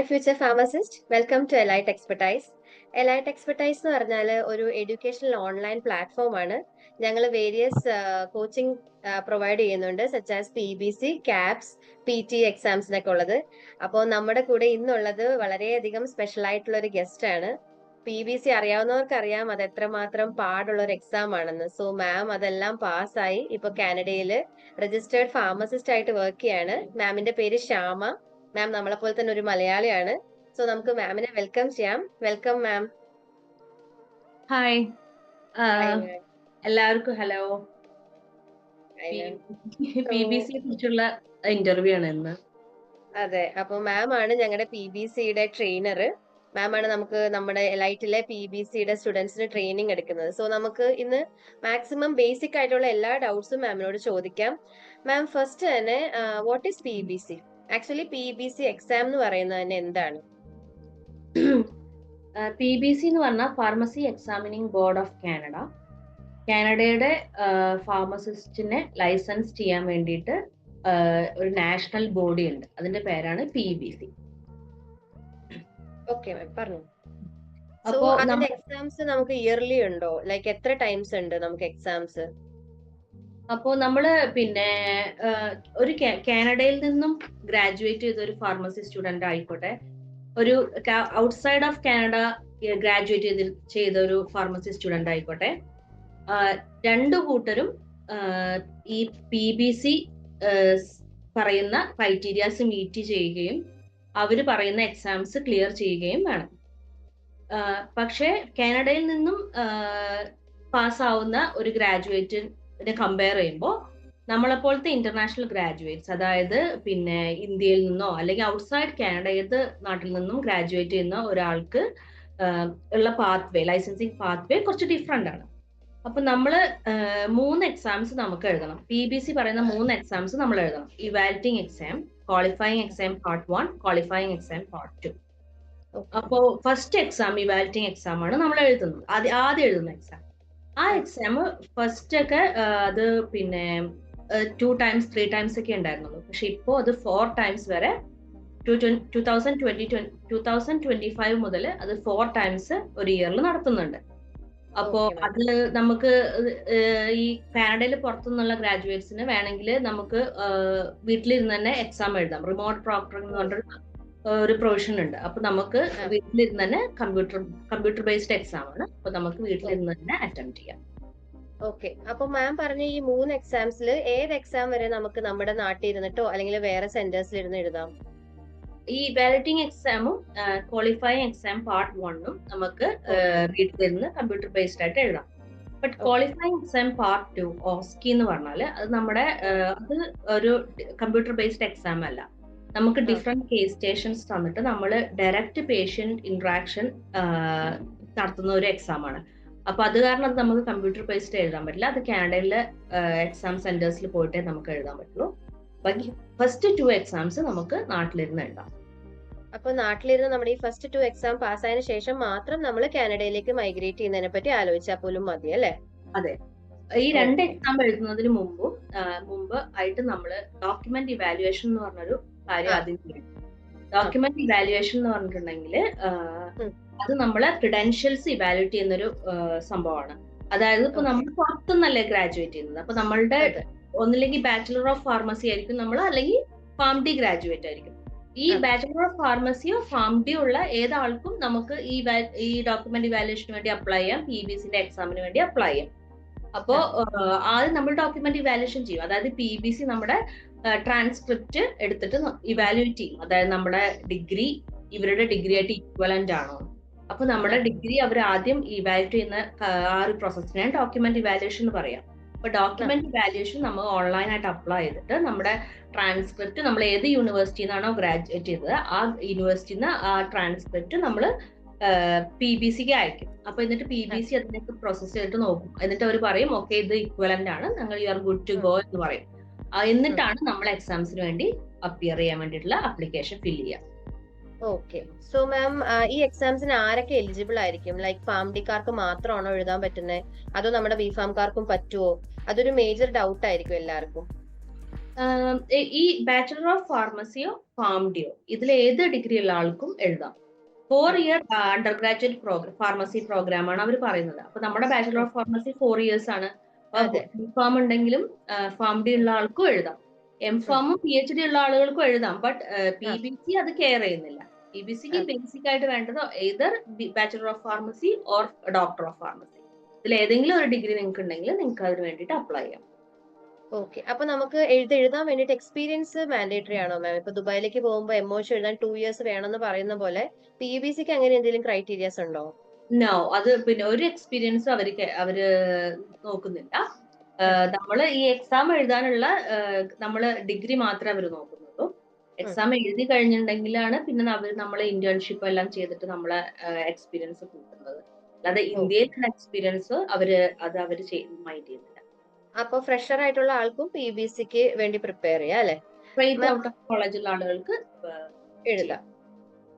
Hi future pharmacist, welcome to Elite Expertise. Elite Expertise എന്ന് പറഞ്ഞാൽ ഒരു എഡ്യൂക്കേഷണൽ ഓൺലൈൻ പ്ലാറ്റ്ഫോം ആണ്. ഞങ്ങൾ വേരിയസ് കോച്ചിങ് പ്രൊവൈഡ് ചെയ്യുന്നുണ്ട്, such as PBC, KAPS, PT എക്സാംസിനൊക്കെ ഉള്ളത്. അപ്പോൾ നമ്മുടെ കൂടെ ഇന്നുള്ളത് വളരെയധികം സ്പെഷ്യൽ ആയിട്ടുള്ള ഒരു ഗസ്റ്റ് ആണ്. PBC അറിയാവുന്നവർക്കറിയാം അത് എത്രമാത്രം പാടുള്ള ഒരു എക്സാം ആണെന്ന്. സോ മാം അതെല്ലാം പാസ്സായി ഇപ്പൊ കാനഡയിൽ രജിസ്റ്റേർഡ് ഫാർമസിസ്റ്റ് ആയിട്ട് വർക്ക് ചെയ്യാണ്. മാമിന്റെ പേര് ശ്യാമ. മാം നമ്മളെ പോലെ തന്നെ ഒരു മലയാളിയാണ്. സോ നമുക്ക് മാമിനെ വെൽക്കം ചെയ്യാം. വെൽക്കം മാം. Hi hi ma'am. എല്ലാവർക്കും ഹലോ. Hi ma'am. PBC കുറിച്ചുള്ള ഇന്റർവ്യൂ ആണ് ഇന്ന്. അതെ, അപ്പൊ മാം ആണ് ഞങ്ങളുടെ PBCയുടെ ട്രെയിനർ. മാം ആണ് നമുക്ക് നമ്മുടെ എലൈറ്റിലെ PBCയുടെ സ്റ്റുഡൻസിന് ട്രെയിനിങ് എടുക്കുന്നത്. സോ നമുക്ക് ഇന്ന് മാക്സിമം ബേസിക് ആയിട്ടുള്ള എല്ലാ ഡൗട്ട്സും മാമിനോട് ചോദിക്കാം. മാം ഫസ്റ്റ് തന്നെ what is PBC? Actually PBC exam എന്ന് പറയുന്നത് തന്നെ എന്താണ്? PBC എന്ന് പറഞ്ഞാൽ pharmacy examining board of Canada. കാനഡയുടെ ഫാർമസിസ്റ്റിനെ ലൈസൻസ് ചെയ്യാൻ വേണ്ടിയിട്ട് ഒരു നാഷണൽ ബോഡി ഉണ്ട്. അതിന്റെ പേരാണ് PBC. ഓക്കെ മാം, പറഞ്ഞു. സോ അതിന്റെ എക്സാംസ് നമുക്ക് ഇയർലി ഉണ്ടോ? ലൈക്ക് എത്ര ടൈംസ് ഉണ്ട് നമുക്ക് എക്സാംസ്? അപ്പോൾ നമ്മള് പിന്നെ ഒരു കാനഡയിൽ നിന്നും ഗ്രാജുവേറ്റ് ചെയ്ത ഒരു ഫാർമസി സ്റ്റുഡന്റ് ആയിക്കോട്ടെ, ഒരു ഔട്ട്സൈഡ് ഓഫ് കാനഡ ഗ്രാജുവേറ്റ് ചെയ്ത ഒരു ഫാർമസി സ്റ്റുഡന്റ് ആയിക്കോട്ടെ, രണ്ടു കൂട്ടരും ഈ PBC പറയുന്ന ക്രൈറ്റീരിയാസ് മീറ്റ് ചെയ്യുകയും അവര് പറയുന്ന എക്സാംസ് ക്ലിയർ ചെയ്യുകയും വേണം. പക്ഷേ കാനഡയിൽ നിന്നും പാസ്സാവുന്ന ഒരു ഗ്രാജുവേറ്റിനെ കമ്പയർ ചെയ്യുമ്പോൾ നമ്മളെപ്പോലത്തെ ഇന്റർനാഷണൽ ഗ്രാജുവേറ്റ്സ്, അതായത് പിന്നെ ഇന്ത്യയിൽ നിന്നോ അല്ലെങ്കിൽ ഔട്ട്സൈഡ് കാനഡ ഏത് നാട്ടിൽ നിന്നും ഗ്രാജുവേറ്റ് ചെയ്യുന്ന ഒരാൾക്ക് ഉള്ള പാത്വേ, ലൈസൻസിങ് പാത്വേ കുറച്ച് ഡിഫറെന്റ് ആണ്. അപ്പൊ നമ്മള് 3 എക്സാംസ് നമുക്ക് എഴുതണം. PBC പറയുന്ന 3 എക്സാംസ് നമ്മൾ എഴുതണം. Evaluating exam, qualifying exam part 1, qualifying exam part 2. അപ്പോ ഫസ്റ്റ് എക്സാം ഇവാലുവേറ്റിംഗ് എക്സാം ആണ് നമ്മൾ എഴുതുന്നത്, ആദ്യം എഴുതുന്ന എക്സാം. ആ എക്സാം ഫസ്റ്റ് ഒക്കെ അത് പിന്നെ 2 times 3 times ഒക്കെ ഉണ്ടായിരുന്നുള്ളൂ. പക്ഷെ ഇപ്പോ അത് 4 times വരെ 2025 മുതൽ അത് 4 times ഒരു ഇയറിൽ നടത്തുന്നുണ്ട്. അപ്പോ അത് നമുക്ക് ഈ കാനഡയിൽ പുറത്തുനിന്നുള്ള ഗ്രാജുവേറ്റ്സിന് വേണമെങ്കിൽ നമുക്ക് വീട്ടിലിരുന്ന് തന്നെ എക്സാം എഴുതാം. റിമോട്ട് പ്രോക്ടറിംഗ് എന്ന് പറഞ്ഞൊരു ഒരു പ്രൊവിഷൻ ഉണ്ട്. അപ്പൊ നമുക്ക് വീട്ടിലിരുന്ന് തന്നെ കമ്പ്യൂട്ടർ ബേസ്ഡ് എക്സാം ആണ്. അപ്പൊ നമുക്ക് വീട്ടിലിരുന്ന് തന്നെ അറ്റംപ്റ്റ് ചെയ്യാം. ഓക്കെ, അപ്പൊ മാം പറഞ്ഞ ഈ 3 എക്സാംസിൽ ഏത് എക്സാം വരെ നമുക്ക് നമ്മുടെ നാട്ടിൽ ഇരുന്നിട്ടോ അല്ലെങ്കിൽ വേറെ സെന്റേഴ്സിൽ ഇരുന്ന് എഴുതാം? ഈ ഇവാലുവേറ്റിംഗ് എക്സാമും ക്വാളിഫയിങ് എക്സാം പാർട്ട് 1ഉം നമുക്ക് വീട്ടിലിരുന്ന് കമ്പ്യൂട്ടർ ബേസ്ഡ് ആയിട്ട് എഴുതാം. But qualifying exam part 2 OSCE എന്ന് പറഞ്ഞാൽ അത് നമ്മുടെ അത് ഒരു കമ്പ്യൂട്ടർ ബേസ്ഡ് എക്സാം അല്ല. നമുക്ക് ഡിഫറെന്റ് കേസ് സ്റ്റേഷൻസ് തന്നിട്ട് നമ്മൾ ഡയറക്റ്റ് പേഷ്യന്റ് ഇന്ററാക്ഷൻ നടത്തുന്ന ഒരു എക്സാം ആണ്. അപ്പൊ അത് കാരണം അത് നമുക്ക് കമ്പ്യൂട്ടർ ബേസ്ഡ് എഴുതാൻ പറ്റില്ല. അത് കാനഡയിലെ എക്സാം സെന്റേഴ്സിൽ പോയിട്ടേ നമുക്ക് എഴുതാൻ പറ്റുള്ളൂ. ബാക്കി ഫസ്റ്റ് 2 എക്സാംസ് നമുക്ക് നാട്ടിലിരുന്ന് എഴുതാം. അപ്പൊ നാട്ടിലിരുന്ന് നമ്മുടെ ഈ ഫസ്റ്റ് 2 എക്സാം പാസ്സായതിനു ശേഷം മാത്രം നമ്മൾ കാനഡയിലേക്ക് മൈഗ്രേറ്റ് ചെയ്യുന്നതിനെ പറ്റി ആലോചിച്ചാൽ പോലും മതി അല്ലേ? അതെ, ഈ 2 എക്സാം എഴുതുന്നതിന് മുമ്പ് ആയിട്ട് നമ്മൾ ഡോക്യുമെന്റ് ഇവാലുവേഷൻ എന്ന് പറഞ്ഞൊരു കാര്യം ആദ്യം ചെയ്യണം. ഡോക്യുമെന്റ് ഇവാലുവേഷൻ എന്ന് പറഞ്ഞിട്ടുണ്ടെങ്കിൽ അത് നമ്മളെ ക്രെഡൻഷ്യൽസ് ഇവാലുവേറ്റ് ചെയ്യുന്നൊരു സംഭവമാണ്. അതായത് ഇപ്പൊ നമ്മൾ പുറത്തുനിന്നല്ലേ ഗ്രാജുവേറ്റ് ചെയ്യുന്നത്. അപ്പൊ നമ്മളുടെ ഒന്നില്ലെങ്കിൽ ബാച്ചിലർ ഓഫ് ഫാർമസി ആയിരിക്കും നമ്മൾ, അല്ലെങ്കിൽ PharmD ഗ്രാജുവേറ്റ് ആയിരിക്കും. ഈ ബാച്ചിലർ ഓഫ് ഫാർമസിയോ PharmD ഉള്ള ഏതാൾക്കും നമുക്ക് ഈ ഡോക്യുമെന്റ് ഇവാലുവേഷന് വേണ്ടി അപ്ലൈ ചെയ്യാം, PBCന്റെ എക്സാമിന് വേണ്ടി അപ്ലൈ ചെയ്യാം. അപ്പോ ആദ്യം നമ്മൾ ഡോക്യുമെന്റ് ഇവാലുവേഷൻ ചെയ്യും. അതായത് PBC നമ്മുടെ ട്രാൻസ്ക്രിപ്റ്റ് എടുത്തിട്ട് ഇവാലുവേറ്റ് ചെയ്യും. അതായത് നമ്മുടെ ഡിഗ്രി ഇവരുടെ ഡിഗ്രി ആയിട്ട് ഈക്വലന്റ് ആണോ. അപ്പൊ നമ്മുടെ ഡിഗ്രി അവർ ആദ്യം ഇവാലുവേറ്റ് ചെയ്യുന്ന ആ ഒരു പ്രോസസ്സിനാണ് ഡോക്യുമെന്റ് ഇവാലുവേഷൻ എന്ന് പറയാം. അപ്പൊ ഡോക്യുമെന്റ് ഇവാലുവേഷൻ നമ്മൾ ഓൺലൈനായിട്ട് അപ്ലൈ ചെയ്തിട്ട് നമ്മുടെ ട്രാൻസ്ക്രിപ്റ്റ് നമ്മൾ ഏത് യൂണിവേഴ്സിറ്റിയിൽ നിന്നാണോ ഗ്രാജുവേറ്റ് ചെയ്തത് ആ യൂണിവേഴ്സിറ്റിയിൽ നിന്ന് ആ ട്രാൻസ്ക്രിപ്റ്റ് നമ്മൾ PBCക്ക് അയക്കും. അപ്പൊ എന്നിട്ട് PBC അതിനൊക്കെ പ്രോസസ് ചെയ്തിട്ട് നോക്കും. എന്നിട്ട് അവർ പറയും ഓക്കെ ഇത് ഇക്വലന്റ് ആണ്, ഞങ്ങൾ you are good to go എന്ന് പറയും. എന്നിട്ടാണ് നമ്മൾ എക്സാംസിന് വേണ്ടി അപ്പിയർ ചെയ്യാൻ വേണ്ടിയിട്ടുള്ള അപ്ലിക്കേഷൻ ഫില്ല് ചെയ്യാം. ഓക്കെ, സോ മാം ഈ എക്സാംസിന് ആരൊക്കെ എലിജിബിൾ ആയിരിക്കും? ലൈക്ക് PharmDക്കാർക്ക് മാത്രമാണോ എഴുതാൻ പറ്റുന്നത്, അതോ നമ്മുടെ BPharmക്കാർക്കും പറ്റുമോ? അതൊരു മേജർ ഡൗട്ട് ആയിരിക്കും എല്ലാവർക്കും. ഈ ബാച്ചുലർ ഓഫ് ഫാർമസിയോ ഫാംഡിയോ ഇതിൽ ഏത് ഡിഗ്രി ഉള്ള ആൾക്കും എഴുതാം. 4 year undergraduate program pharmacy program ആണ് അവർ പറയുന്നത്. അപ്പൊ നമ്മുടെ ബാച്ചുലർ ഓഫ് ഫാർമസി 4 ഇയേഴ്സ് ആണ്. ഫാം ഉണ്ടെങ്കിലും ഫാംഡി ഉള്ള ആൾക്കും എഴുതാം. എംഫാമും PhD ഉള്ള ആളുകൾക്കും എഴുതാം. ബട്ട് PBC അത് കെയർ ചെയ്യുന്നില്ല. PBCക്ക് ബേസിക് ആയിട്ട് വേണ്ടത് either bachelor of pharmacy or doctor of pharmacy. ഇതിൽ ഏതെങ്കിലും ഒരു ഡിഗ്രി നിങ്ങൾക്ക് ഉണ്ടെങ്കിൽ നിങ്ങൾക്ക് അതിന് വേണ്ടിയിട്ട് അപ്ലൈ ചെയ്യാം. ഓക്കെ. അപ്പൊ നമുക്ക് എഴുതാൻ വേണ്ടിയിട്ട് എക്സ്പീരിയൻസ് മാൻഡേറ്ററി ആണോ മാം? ഇപ്പൊ ദുബായിലേക്ക് പോകുമ്പോൾ MOH എഴുതാൻ 2 ഇയേഴ്സ് വേണമെന്ന് പറയുന്ന പോലെ PBCക്ക് അങ്ങനെ എന്തെങ്കിലും ക്രൈറ്റീരിയാസ് ഉണ്ടോ? നോ, അത് പിന്നെ ഒരു എക്സ്പീരിയൻസ് അവര് നോക്കുന്നില്ല. നമ്മള് ഈ എക്സാം എഴുതാനുള്ള നമ്മള് ഡിഗ്രി മാത്രമേ അവർ നോക്കുന്നുള്ളൂ. എക്സാം എഴുതി കഴിഞ്ഞിട്ടുണ്ടെങ്കിലാണ് പിന്നെ നമ്മളെ ഇന്റേൺഷിപ്പ് എല്ലാം ചെയ്തിട്ട് നമ്മളെ എക്സ്പീരിയൻസ് കൂട്ടുന്നത്. അല്ലാതെ ഇന്ത്യയിലുള്ള എക്സ്പീരിയൻസ് അവര് മൈൻഡ് ചെയ്യുന്നില്ല. അപ്പൊ ഫ്രഷർ ആയിട്ടുള്ള ആൾക്കും PBCക്ക് വേണ്ടി പ്രിപ്പയർ ചെയ്യാം അല്ലെ? സ്ട്രേറ്റ് ഔട്ട് ഓഫ് കോളേജിലുള്ള ആളുകൾക്ക് എഴുതാം.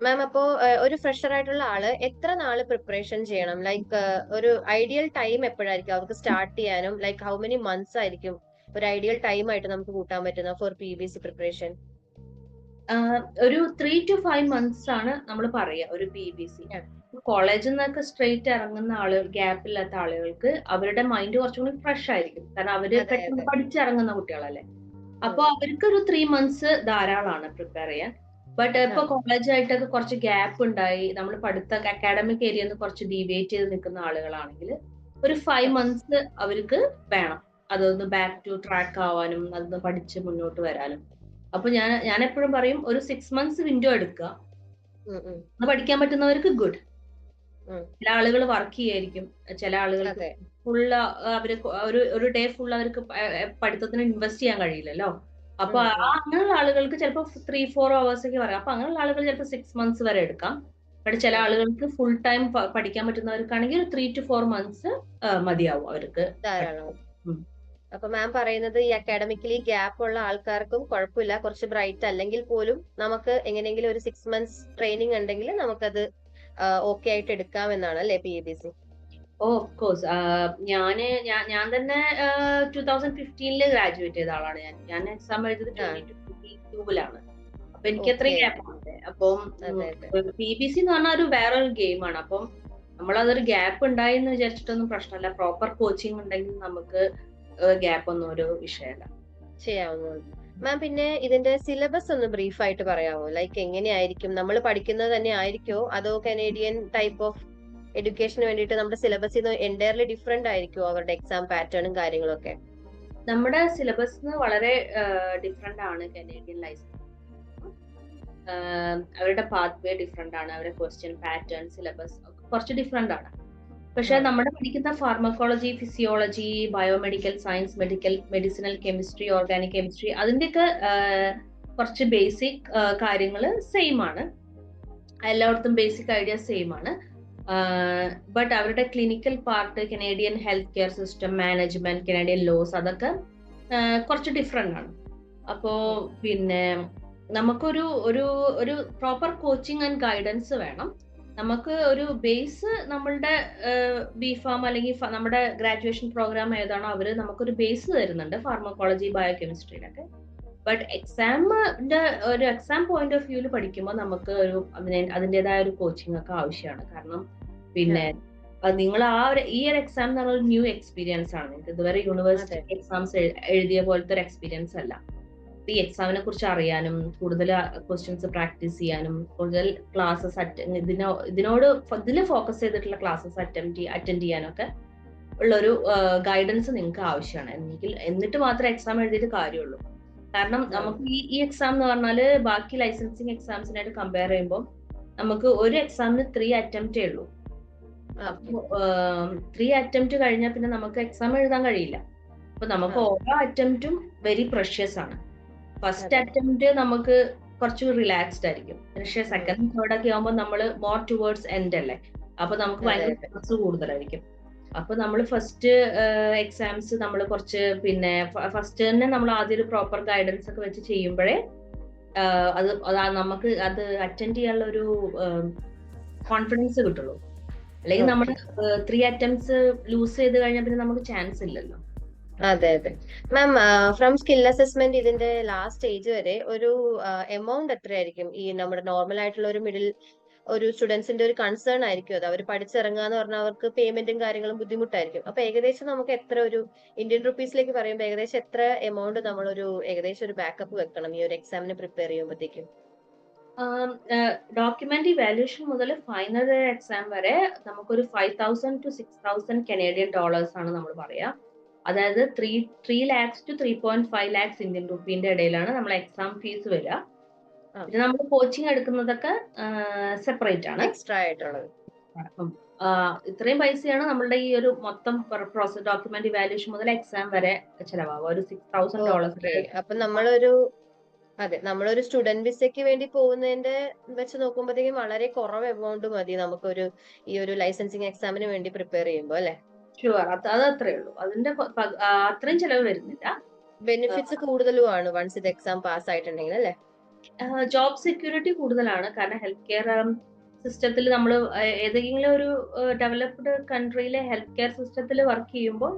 മാം, അപ്പോ ഒരു ഫ്രഷർ ആയിട്ടുള്ള ആള് എത്ര നാള് പ്രിപ്പറേഷൻ ചെയ്യണം? ലൈക്ക് ഒരു ഐഡിയൽ ടൈം എപ്പോഴായിരിക്കും അവർക്ക് സ്റ്റാർട്ട് ചെയ്യാനും? ലൈക്ക് ഹൗ മെനി മന്ത്സ് ആയിരിക്കും ഒരു ഐഡിയൽ ടൈം ആയിട്ട് നമുക്ക് കൂട്ടാൻ പറ്റുന്ന ഫോർ PBC പ്രിപ്പറേഷൻ? ഒരു 3 to 5 months ആണ് നമ്മൾ പറയുക ഒരു PBC. കോളേജിൽ നിന്നൊക്കെ സ്ട്രേറ്റ് ഇറങ്ങുന്ന ഗ്യാപ്പ് ഇല്ലാത്ത ആളുകൾക്ക് അവരുടെ മൈൻഡ് കുറച്ചും കൂടി ഫ്രഷ് ആയിരിക്കും. കാരണം അവര് പെട്ടെന്ന് പഠിച്ചിറങ്ങുന്ന കുട്ടികളല്ലേ. അപ്പൊ അവർക്ക് ഒരു 3 months ധാരാളമാണ് പ്രിപ്പയർ ചെയ്യാൻ. ബട്ട് ഇപ്പൊ കോളേജായിട്ടൊക്കെ കുറച്ച് ഗ്യാപ്പ് ഉണ്ടായി, നമ്മൾ അക്കാഡമിക് ഏരിയയിൽ നിന്ന് കുറച്ച് ഡീവിയേറ്റ് ചെയ്ത് നിൽക്കുന്ന ആളുകളാണെങ്കിൽ ഒരു 5 months അവർക്ക് വേണം അതൊന്ന് ബാക്ക് ടു ട്രാക്ക് ആവാനും അതൊന്ന് പഠിച്ച് മുന്നോട്ട് വരാനും. അപ്പൊ ഞാൻ എപ്പോഴും പറയും ഒരു 6 months വിൻഡോ എടുക്കുക. പഠിക്കാൻ പറ്റുന്നവർക്ക് ഗുഡ്. ചില ആളുകൾ വർക്ക് ചെയ്യായിരിക്കും, ചില ആളുകൾക്ക് ഫുള്ള് അവര് ഒരു ഡേ ഫുൾ അവർക്ക് പഠിത്തത്തിന് ഇൻവെസ്റ്റ് ചെയ്യാൻ കഴിയില്ലല്ലോ. അപ്പൊ അങ്ങനെയുള്ള ആളുകൾക്ക് ചിലപ്പോൾ 3-4 hours ഒക്കെ പറയാം. അപ്പൊ അങ്ങനെയുള്ള ആളുകൾ ചിലപ്പോൾ 6 months വരെ എടുക്കാം. പക്ഷെ ചില ആളുകൾക്ക് ഫുൾ ടൈം പഠിക്കാൻ പറ്റുന്നവർക്കാണെങ്കിൽ 3 to 4 months മതിയാവും അവർക്ക്. അപ്പൊ മാം പറയുന്നത് ഈ അക്കാഡമിക്കലി ഗ്യാപ്പ് ഉള്ള ആൾക്കാർക്കും കുഴപ്പമില്ല, കുറച്ച് ബ്രൈറ്റ് അല്ലെങ്കിൽ പോലും നമുക്ക് എങ്ങനെയെങ്കിലും ഒരു 6 months ട്രെയിനിങ് ഉണ്ടെങ്കിൽ നമുക്കത് ഓക്കെ ആയിട്ട് എടുക്കാം എന്നാണ് അല്ലെ PBC? Of course. ഞാൻ തന്നെ 2015 ഗ്രാജുവേറ്റ് ചെയ്ത ആളാണ്. ഞാൻ എക്സാം എഴുതിയത് 2022 അപ്പൊ എനിക്ക് എത്രയും ഗ്യാപ്പ് ഉണ്ട്. അപ്പം PBC എന്ന് പറഞ്ഞാൽ ഒരു വേറൊരു ഗെയിമാണ്. അപ്പം നമ്മളതൊരു ഗ്യാപ്പ് ഉണ്ടായി എന്ന് വിചാരിച്ചിട്ടൊന്നും പ്രശ്നമല്ല. പ്രോപ്പർ കോച്ചിങ് ഉണ്ടെങ്കിൽ നമുക്ക് ഗ്യാപ്പ് ഒന്നും ഒരു വിഷയമല്ല, ചെയ്യാവുന്നതാണ്. മാം, പിന്നെ ഇതിന്റെ സിലബസ് ഒന്ന് ബ്രീഫ് ആയിട്ട് പറയാമോ? ലൈക്ക് എങ്ങനെയായിരിക്കും, നമ്മൾ പഠിക്കുന്നത് തന്നെ ആയിരിക്കോ അതോ കനേഡിയൻ ടൈപ്പ് ഓഫ് എഡ്യൂക്കേഷന് വേണ്ടിയിട്ട് നമ്മുടെ സിലബസ് എൻറ്റയർലി ഡിഫറെന്റ് ആയിരിക്കുമോ അവരുടെ എക്സാം പാറ്റേണും കാര്യങ്ങളും ഒക്കെ? നമ്മുടെ സിലബസ് വളരെ ഡിഫറെന്റ് ആണ്. കനേഡിയൻ ലൈസൻസ് അവരുടെ പാത്ത് വേ ഡിഫറെന്റ് ആണ്. അവരുടെ ക്വസ്റ്റ്യൻ പാറ്റേൺ സിലബസ് കുറച്ച് ഡിഫറെന്റ് ആണ്. പക്ഷെ നമ്മുടെ പഠിക്കുന്ന pharmacology, physiology, biomedical science, medicinal chemistry, organic chemistry അതിന്റെയൊക്കെ കുറച്ച് ബേസിക് കാര്യങ്ങൾ സെയിം ആണ്. എല്ലായിടത്തും ബേസിക് ഐഡിയ സെയിം ആണ്. ബട്ട് അവരുടെ clinical part, Canadian health care system, management, Canadian laws അതൊക്കെ കുറച്ച് ഡിഫറെന്റ് ആണ്. അപ്പോ പിന്നെ നമുക്കൊരു ഒരു പ്രോപ്പർ കോച്ചിങ് ആൻഡ് ഗൈഡൻസ് വേണം. നമുക്ക് ഒരു ബേസ് നമ്മളുടെ ബിഫാം അല്ലെങ്കിൽ നമ്മുടെ ഗ്രാജുവേഷൻ പ്രോഗ്രാം ഏതാണോ അവര് നമുക്കൊരു ബേസ് തരുന്നുണ്ട് ഫാർമക്കോളജി, ബയോകെമിസ്ട്രിയിലൊക്കെ. ബട്ട് എക്സാമിന്റെ ഒരു എക്സാം പോയിന്റ് ഓഫ് വ്യൂവിൽ പഠിക്കുമ്പോൾ നമുക്ക് അതിൻ്റെതായ ഒരു കോച്ചിങ് ഒക്കെ ആവശ്യമാണ്. കാരണം പിന്നെ നിങ്ങൾ ഈ ഒരു എക്സാം എന്ന് പറഞ്ഞ ഒരു ന്യൂ എക്സ്പീരിയൻസ് ആണ്. നിങ്ങൾക്ക് ഇതുവരെ യൂണിവേഴ്സിറ്റി എക്സാംസ് എഴുതിയ പോലത്തെ ഒരു എക്സ്പീരിയൻസ് അല്ല. ഈ എക്സാമിനെ കുറിച്ച് അറിയാനും കൂടുതൽ ക്വസ്റ്റ്യൻസ് പ്രാക്ടീസ് ചെയ്യാനും കൂടുതൽ ക്ലാസ്സസ് ഇതിൽ ഫോക്കസ് ചെയ്തിട്ടുള്ള ക്ലാസ്സസ് അറ്റൻഡ് ചെയ്യാനൊക്കെ ഉള്ളൊരു ഗൈഡൻസ് നിങ്ങൾക്ക് ആവശ്യമാണ്. എന്നിട്ട് മാത്രമേ എക്സാം എഴുതിയിട്ട് കാര്യമുള്ളൂ. കാരണം നമുക്ക് ഈ എക്സാം എന്ന് പറഞ്ഞാല് ബാക്കി ലൈസൻസിങ് എക്സാംസിനായിട്ട് കമ്പയർ ചെയ്യുമ്പോൾ നമുക്ക് ഒരു എക്സാമിന് 3 attempts ഉള്ളൂ. അപ്പൊ 3 attempts കഴിഞ്ഞാൽ പിന്നെ നമുക്ക് എക്സാം എഴുതാൻ കഴിയില്ല. അപ്പൊ നമുക്ക് ഓരോ അറ്റംപ്റ്റും വെരി പ്രഷ്യസ് ആണ്. ഫസ്റ്റ് അറ്റംപ്റ്റ് നമുക്ക് കുറച്ച് റിലാക്സ്ഡ് ആയിരിക്കും. പക്ഷേ സെക്കൻഡ് തേർഡ് ഒക്കെ ആകുമ്പോൾ നമ്മൾ മോർ ടുവേർഡ്സ് എൻഡ് അല്ലേ. അപ്പൊ നമുക്ക് ഭയങ്കര സ്ട്രെസ് കൂടുതലായിരിക്കും. അപ്പൊ നമ്മൾ ഫസ്റ്റ് എക്സാംസ് നമ്മൾ കുറച്ച് പിന്നെ ഫസ്റ്റ് തന്നെ നമ്മൾ ആദ്യം ഒരു പ്രോപ്പർ ഗൈഡൻസ് ഒക്കെ വെച്ച് ചെയ്യുമ്പോഴേ നമുക്ക് അത് അറ്റൻഡ് ചെയ്യാനുള്ള ഒരു കോൺഫിഡൻസ് കിട്ടുള്ളൂ. അല്ലെങ്കിൽ നമ്മൾ 3 attempts ലൂസ് ചെയ്ത് കഴിഞ്ഞാൽ പിന്നെ നമുക്ക് ചാൻസ് ഇല്ലല്ലോ. അതെ അതെ മാം. ഫ്രം സ്കിൽ അസസ്മെന്റ് ഇതിന്റെ ലാസ്റ്റ് സ്റ്റേജ് വരെ ഒരു എമൗണ്ട് എത്രയായിരിക്കും ഈ നമ്മുടെ നോർമൽ ആയിട്ടുള്ള ഒരു മിഡിൽ ഒരു സ്റ്റുഡൻസിന്റെ ഒരു കൺസേൺ ആയിരിക്കും അത്. അവർ പഠിച്ചിറങ്ങുക എന്ന് പറഞ്ഞാൽ അവർക്ക് പേയ്മെന്റും കാര്യങ്ങളും ബുദ്ധിമുട്ടായിരിക്കും. അപ്പൊ ഏകദേശം നമുക്ക് എത്ര ഒരു ഇന്ത്യൻ റുപ്പീസിലേക്ക് പറയുമ്പോൾ ഏകദേശം എത്ര എമൗണ്ട് നമ്മളൊരു ഏകദേശം ഒരു ബാക്കപ്പ് വെക്കണം ഈ ഒരു എക്സാമിന് പ്രിപ്പയർ ചെയ്യുമ്പോഴത്തേക്കും? ഡോക്യുമെന്റ് ഇവാലുവേഷൻ മുതൽ ഫൈനൽ എക്സാം വരെ നമുക്കൊരു 5,000 to 6,000 കനേഡിയൻ ഡോളേഴ്സ് ആണ് നമ്മൾ പറയാ. അതായത് 3 lakhs to 3.5 lakhs ഇന്ത്യൻ റുപ്പീന്റെ ഇടയിലാണ് നമ്മൾ എക്സാം ഫീസ് വരിക. പിന്നെ നമ്മൾ കോച്ചിങ് എടുക്കുന്നതൊക്കെ സെപ്പറേറ്റ് ആണ്, എക്സ്ട്രാ ആയിട്ടുള്ളത്. അപ്പം ഇത്രയും പൈസയാണ് നമ്മളുടെ ഈ ഒരു മൊത്തം പ്രോസസ് ഡോക്യുമെന്റ് ഇവാലുവേഷൻ മുതൽ എക്സാം വരെ ചെലവാകുക. ഒരു $6,000. അപ്പൊ നമ്മളൊരു അതെ, നമ്മളൊരു സ്റ്റുഡന്റ് വിസയ്ക്ക് വേണ്ടി പോകുന്നതിന്റെ വെച്ച് നോക്കുമ്പോഴത്തേക്കും വളരെ കുറവ് എമൗണ്ട് മതി നമുക്കൊരു ഈ ഒരു ലൈസൻസിങ് എക്സാമിന് വേണ്ടി പ്രിപ്പയർ ചെയ്യുമ്പോൾ അല്ലെ? ഷുവർ, അത് അത്രേ ഉള്ളൂ. അതിന്റെ അത്രയും ചെലവ് വരുന്നില്ല. ബെനിഫിറ്റ്സ് കൂടുതലുമാണ് വൺസ് ഇത് എക്സാം പാസ് ആയിട്ടുണ്ടെങ്കിൽ അല്ലെ? ജോബ് സെക്യൂരിറ്റി കൂടുതലാണ്. കാരണം ഹെൽത്ത് കെയർ സിസ്റ്റത്തിൽ നമ്മൾ ഏതെങ്കിലും ഒരു ഡെവലപ്ഡ് കൺട്രിയിലെ ഹെൽത്ത് കെയർ സിസ്റ്റത്തിൽ വർക്ക് ചെയ്യുമ്പോൾ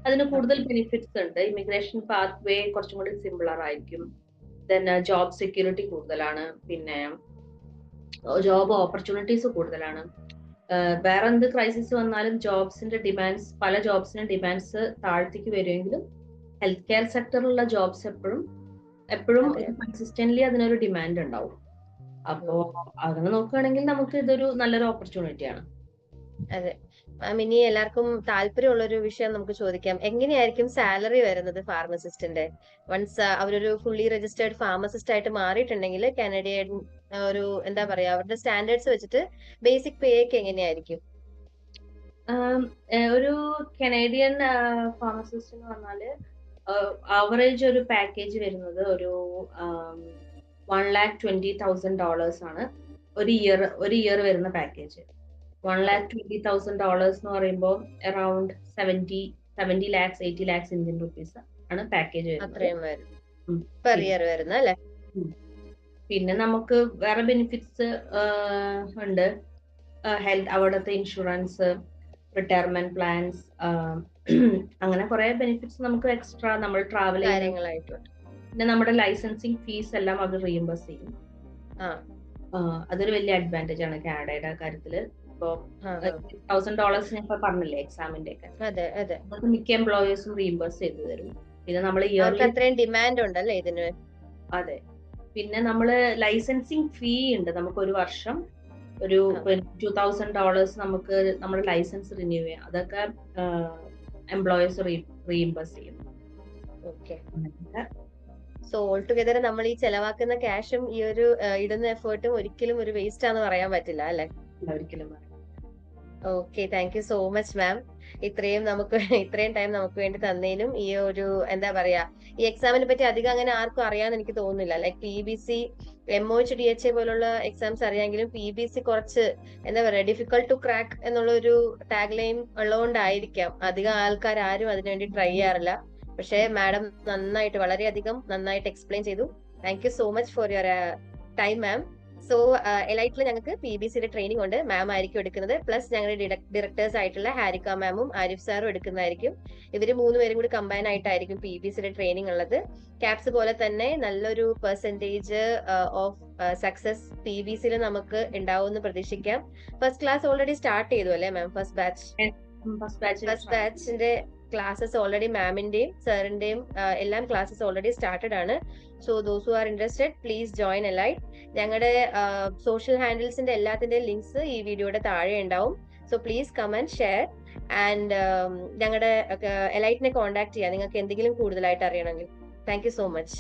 അതിന് കൂടുതൽ ബെനിഫിറ്റ്സ് ഉണ്ട്. ഇമിഗ്രേഷൻ പാത്ത് വേ കുറച്ചും കൂടി സിമ്പിളർ ആയിരിക്കും. ദെൻ ജോബ് സെക്യൂരിറ്റി കൂടുതലാണ്. പിന്നെ ജോബ് ഓപ്പർച്യൂണിറ്റീസ് കൂടുതലാണ്. വേറെ എന്ത് ക്രൈസിസ് വന്നാലും ജോബ്സിന്റെ ഡിമാൻഡ്സ്, പല ജോബ്സിന്റെ ഡിമാൻഡ്സ് താഴത്തേക്ക് വരുമെങ്കിലും ഹെൽത്ത് കെയർ സെക്ടറിലുള്ള ജോബ്സ് എപ്പോഴും കൺസിസ്റ്റന്റ്ലി അതിനൊരു ഡിമാൻഡ് ഉണ്ടാവും. അപ്പോ അങ്ങനെ നോക്കുകയാണെങ്കിൽ നമുക്ക് ഇതൊരു നല്ലൊരു ഓപ്പർച്യൂണിറ്റിയാണ്. അതെ മാം, ഇനി എല്ലാവർക്കും താല്പര്യമുള്ള ഒരു വിഷയം നമുക്ക് ചോദിക്കാം. എങ്ങനെയായിരിക്കും സാലറി വരുന്നത് ഫാർമസിസ്റ്റിന്റെ? വൺസ് അവരൊരു ഫുള്ളി രജിസ്റ്റേർഡ് ഫാർമസിസ്റ്റ് ആയിട്ട് മാറിയിട്ടുണ്ടെങ്കിൽ കാനഡിയൻ ഒരു എന്താ പറയാ അവരുടെ സ്റ്റാൻഡേർഡ്സ് വെച്ചിട്ട് ബേസിക് പേ ഒക്കെ എങ്ങനെയായിരിക്കും? ഒരു കനേഡിയൻ ഫാർമസിസ്റ്റ് എന്ന് പറഞ്ഞാല് ആവറേജ് ഒരു പാക്കേജ് വരുന്നത് ഒരു $120,000 ആണ് ഒരു ഇയർ വരുന്ന പാക്കേജ്. $120,000 എന്ന് പറയുമ്പോൾ around 70 lakhs 80 lakhs Indian rupees ആണ് പാക്കേജ് വരുന്നത്. പിന്നെ നമുക്ക് വേറെ ബെനിഫിറ്റ്സ് ഉണ്ട്. ഹെൽത്ത്, അവിടുത്തെ ഇൻഷുറൻസ്, റിട്ടയർമെന്റ് പ്ലാൻസ്, അങ്ങനെ കുറെ ബെനിഫിറ്റ്സ് നമുക്ക് എക്സ്ട്രാ നമ്മൾ ട്രാവൽ കാര്യങ്ങളായിട്ടുണ്ട്. പിന്നെ നമ്മുടെ ലൈസൻസിങ് ഫീസ് എല്ലാം അവർ റീഇംബേഴ്സ് ചെയ്യും. അതൊരു വലിയ അഡ്വാൻറ്റേജ് ആണ് കാനഡയുടെ കാര്യത്തില്. ഇപ്പോ $1,000 ഞാൻ ഇപ്പൊ പറഞ്ഞില്ലേ എക്സാമിന്റെ ഒക്കെ, അതൊക്കെ മിക്ക എംപ്ലോയേഴ്സും റീഇംബേഴ്സ് ചെയ്തു തരും. പിന്നെ നമ്മൾ ഇയർലി ഡിമാൻഡ് ഉണ്ടല്ലേ ഇതിന്? അതെ. പിന്നെ നമ്മള് ലൈസൻസിങ് ഫീ ഉണ്ട്. നമുക്ക് ഒരു വർഷം ഒരു $2,000 നമുക്ക് നമ്മുടെ ലൈസൻസ് റിന്യൂ ചെയ്യാം. അതൊക്കെ എംപ്ലോയേഴ്സ് റീഇംബേഴ്സ് ചെയ്യും. സോ ഓൾ ടുഗദർ നമ്മൾ ഈ ചെലവാക്കുന്ന ക്യാഷും ഈ ഒരു ഇടുന്ന എഫേർട്ടും ഒരിക്കലും ഒരു വേസ്റ്റ് ആണെന്ന് പറയാൻ പറ്റില്ല അല്ലെ? ഒരിക്കലും. Okay, thank you so much ma'am. ഇത്രയും ടൈം നമുക്ക് വേണ്ടി തന്നതിനും ഈ ഒരു എന്താ പറയാ ഈ എക്സാമിനെ പറ്റി അധികം അങ്ങനെ ആർക്കും അറിയാന്ന് എനിക്ക് തോന്നുന്നില്ല. ലൈക് PBC, MOH, DHA പോലുള്ള എക്സാംസ് അറിയാമെങ്കിലും PBC കുറച്ച് എന്താ പറയാ ഡിഫിക്കൾട്ട് ടു ക്രാക്ക് എന്നുള്ള ഒരു ടാഗ് ലൈൻ ഉള്ളതുകൊണ്ടായിരിക്കാം അധികം ആൾക്കാർ ആരും അതിനുവേണ്ടി ട്രൈ ചെയ്യാറില്ല. പക്ഷെ മാഡം വളരെയധികം നന്നായിട്ട് എക്സ്പ്ലെയിൻ ചെയ്തു. Thank you so much for your time ma'am. So എലൈറ്റിൽ ഞങ്ങൾക്ക് PBCയുടെ ട്രെയിനിങ് ഉണ്ട്. മാം ആയിരിക്കും എടുക്കുന്നത്. പ്ലസ് ഞങ്ങളുടെ ഡയറക്ടേഴ്സ് ആയിട്ടുള്ള ഹാരിക മാമും ആരിഫ് സാറും എടുക്കുന്നതായിരിക്കും. ഇവര് 3 പേരും കൂടി കമ്പൈൻ ആയിട്ടായിരിക്കും PBCയുടെ ട്രെയിനിങ് ഉള്ളത്. ക്യാപ്സ് പോലെ തന്നെ നല്ലൊരു പെർസെന്റേജ് ഓഫ് സക്സസ് PBCയിൽ നമുക്ക് ഉണ്ടാവുമെന്ന് പ്രതീക്ഷിക്കാം. ഫസ്റ്റ് ക്ലാസ് ഓൾറെഡി സ്റ്റാർട്ട് ചെയ്തു അല്ലേ മാം? ഫസ്റ്റ് ബാച്ചിന്റെ ക്ലാസ്സസ് ഓൾറെഡി മാമിന്റെയും സാറിന്റെയും എല്ലാം ക്ലാസ്സസ് ഓൾറെഡി സ്റ്റാർട്ടഡ് ആണ്. So those who are interested please join Elite. ഞങ്ങളുടെ സോഷ്യൽ ഹാൻഡിൽസിന്റെ എല്ലാത്തിന്റെയും ലിങ്ക്സ് ഈ വീഡിയോയുടെ താഴെ ഉണ്ടാവും. So please come and share and ഞങ്ങളുടെ എലൈറ്റിനെ കോൺടാക്ട് ചെയ്യാം നിങ്ങൾക്ക് എന്തെങ്കിലും കൂടുതലായിട്ട് അറിയണമെങ്കിൽ. Thank you so much.